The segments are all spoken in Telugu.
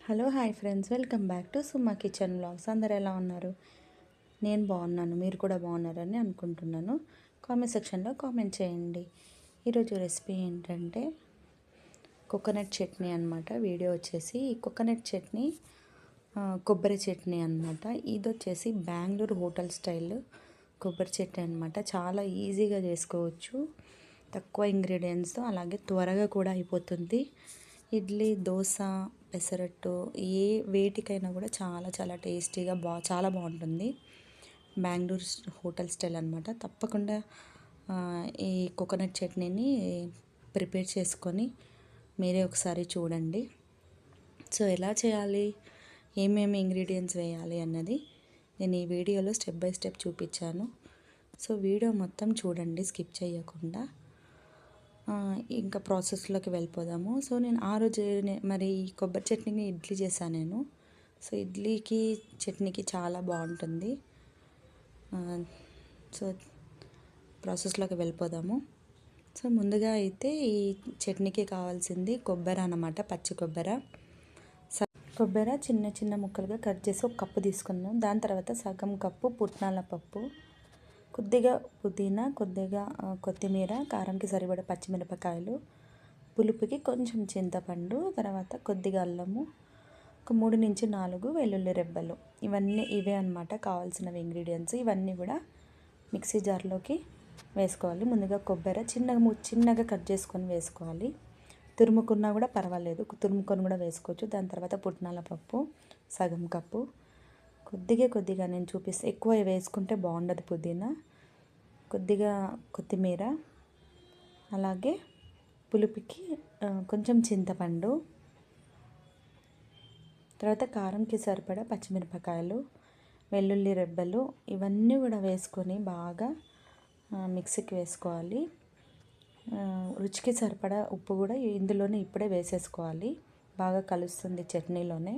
Hello hi friends, welcome back to Suma kitchen vlogs. అందరు ఎలా ఉన్నారు? నేను బాగున్నాను, మీరు కూడా బాగున్నారని అనుకుంటున్నాను. కామెంట్ సెక్షన్లో కామెంట్ చేయండి. ఈరోజు రెసిపీ ఏంటంటే కోకోనట్ చట్నీ అనమాట. వీడియో వచ్చేసి ఈ కోకోనట్ చట్నీ కొబ్బరి చట్నీ అనమాట. ఇది వచ్చేసి బెంగళూరు హోటల్ స్టైల్ కొబ్బరి చట్నీ అనమాట. చాలా ఈజీగా చేసుకోవచ్చు, తక్కువ ఇంగ్రీడియంట్స్తో, అలాగే త్వరగా కూడా అయిపోతుంది. ఇడ్లీ, దోశ, పెసరట్టు ఏ వేటికైనా కూడా చాలా చాలా టేస్టీగా చాలా బాగుంటుంది. బెంగళూరు హోటల్ స్టైల్ అనమాట. తప్పకుండా ఈ కోకోనట్ చట్నీని ప్రిపేర్ చేసుకొని మీరే ఒకసారి చూడండి. సో ఎలా చేయాలి, ఏమేమి ఇంగ్రీడియంట్స్ వేయాలి అన్నది నేను ఈ వీడియోలో స్టెప్ బై స్టెప్ చూపించాను. సో వీడియో మొత్తం చూడండి, స్కిప్ చేయకుండా. ఇంకా ప్రాసెస్లోకి వెళ్ళిపోదాము. సో నేను ఆ రోజు మరి కొబ్బరి చట్నీని ఇడ్లీ చేశాను నేను. సో ఇడ్లీకి చట్నీకి చాలా బాగుంటుంది. సో ప్రాసెస్లోకి వెళ్ళిపోదాము. సో ముందుగా అయితే ఈ చట్నీకి కావాల్సింది కొబ్బరి అన్నమాట, పచ్చి కొబ్బరి. కొబ్బరి చిన్న చిన్న ముక్కలుగా కట్ చేసి ఒక కప్పు తీసుకున్నాను. దాని తర్వాత సగం కప్పు పుట్నాల పప్పు, కొద్దిగా పుదీనా, కొద్దిగా కొత్తిమీర, కారంకి సరిపడ పచ్చిమిరపకాయలు, పులుపుకి కొంచెం చింతపండు, తర్వాత కొద్దిగా అల్లము, ఒక 3 నుంచి 4 వెల్లుల్లి రెబ్బలు. ఇవే అన్నమాట కావాల్సినవి ఇంగ్రీడియంట్స్. ఇవన్నీ కూడా మిక్సీ జార్లోకి వేసుకోవాలి. ముందుగా కొబ్బరి చిన్నగా కట్ చేసుకొని వేసుకోవాలి. తురుముకున్నా కూడా పర్వాలేదు, తురుముకొని కూడా వేసుకోవచ్చు. దాని తర్వాత పుట్నాల పప్పు సగం కప్పు, కొద్దిగా నేను చూపిస్తే ఎక్కువ వేసుకుంటే బాగుండదు పుదీనా, కొద్దిగా కొత్తిమీర, అలాగే పులుపుకి కొంచెం చింతపండు, తర్వాత కారంకి సరిపడా పచ్చిమిరపకాయలు, వెల్లుల్లి రెబ్బలు, ఇవన్నీ కూడా వేసుకొని బాగా మిక్సీకి వేసుకోవాలి. రుచికి సరిపడా ఉప్పు కూడా ఇందులోనే ఇప్పుడే వేసేసుకోవాలి, బాగా కలుస్తుంది చట్నీలోనే.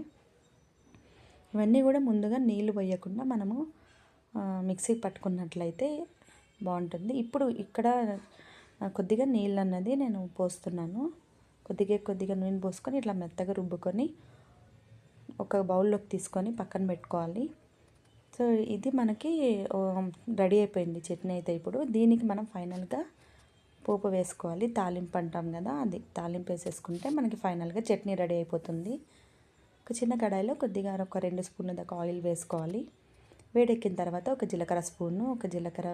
ఇవన్నీ కూడా ముందుగా నీళ్ళు పోయకుండా మనము మిక్సీకి పట్టుకున్నట్లయితే బాగుంటుంది. ఇప్పుడు ఇక్కడ కొద్దిగా నీళ్ళు అన్నది నేను పోస్తున్నాను. కొద్దిగా నూనె పోసుకొని ఇట్లా మెత్తగా రుబ్బుకొని ఒక బౌల్లోకి తీసుకొని పక్కన పెట్టుకోవాలి. సో ఇది మనకి రెడీ అయిపోయింది చట్నీ అయితే. ఇప్పుడు దీనికి మనం ఫైనల్గా పోపు వేసుకోవాలి. తాలింపు అంటాం కదా, అది తాలింపు వేసేసుకుంటే మనకి ఫైనల్గా చట్నీ రెడీ అయిపోతుంది. ఒక చిన్న కడాయిలో కొద్దిగా ఒక 2 స్పూన్ల దాకా ఆయిల్ వేసుకోవాలి. వేడెక్కిన తర్వాత ఒక జీలకర్ర స్పూను, ఒక జీలకర్ర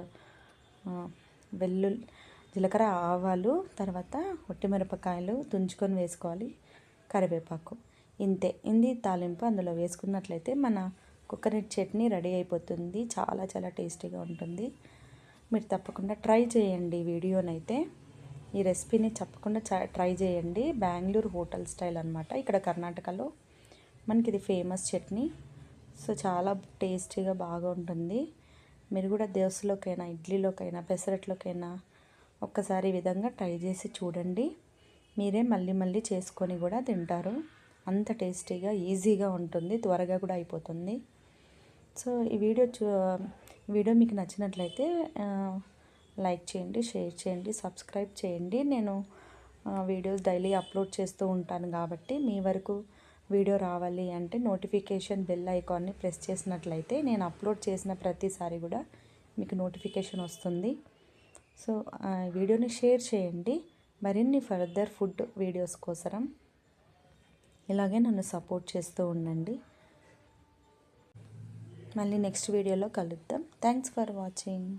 ఆవాలు, తర్వాత ఒట్టిమిరపకాయలు తుంచుకొని వేసుకోవాలి, కరివేపాకు. ఇది తాలింపు అందులో వేసుకున్నట్లయితే మన కోకోనట్ చట్నీ రెడీ అయిపోతుంది. చాలా చాలా టేస్టీగా ఉంటుంది. మీరు తప్పకుండా ట్రై చేయండి వీడియోనైతే. ఈ రెసిపీని తప్పకుండా ట్రై చేయండి. బెంగళూరు హోటల్ స్టైల్ అనమాట, ఇక్కడ కర్ణాటకలో మనకి ఇది ఫేమస్ చట్నీ. సో చాలా టేస్టీగా బాగా ఉంటుంది. మీరు కూడా దోశలోకైనా, ఇడ్లీలోకైనా, పెసరట్లోకైనా ఒక్కసారి ఈ విధంగా ట్రై చేసి చూడండి. మీరే మళ్ళీ చేసుకొని కూడా తింటారు. అంత టేస్టీగా, ఈజీగా ఉంటుంది, త్వరగా కూడా అయిపోతుంది. సో ఈ వీడియో మీకు నచ్చినట్లయితే లైక్ చేయండి, షేర్ చేయండి, సబ్స్క్రైబ్ చేయండి. నేను వీడియోస్ డైలీ అప్లోడ్ చేస్తూ ఉంటాను కాబట్టి మీ వరకు వీడియో రావాలి అంటే నోటిఫికేషన్ బెల్ ఐకాన్ని ప్రెస్ చేసినట్లయితే నేను అప్లోడ్ చేసిన ప్రతిసారి కూడా మీకు నోటిఫికేషన్ వస్తుంది. సో వీడియోని షేర్ చేయండి. మరిన్ని ఫర్దర్ ఫుడ్ వీడియోస్ కోసం ఇలాగే నన్ను సపోర్ట్ చేస్తూ ఉండండి. మళ్ళీ నెక్స్ట్ వీడియోలో కలుద్దాం. Thanks for watching.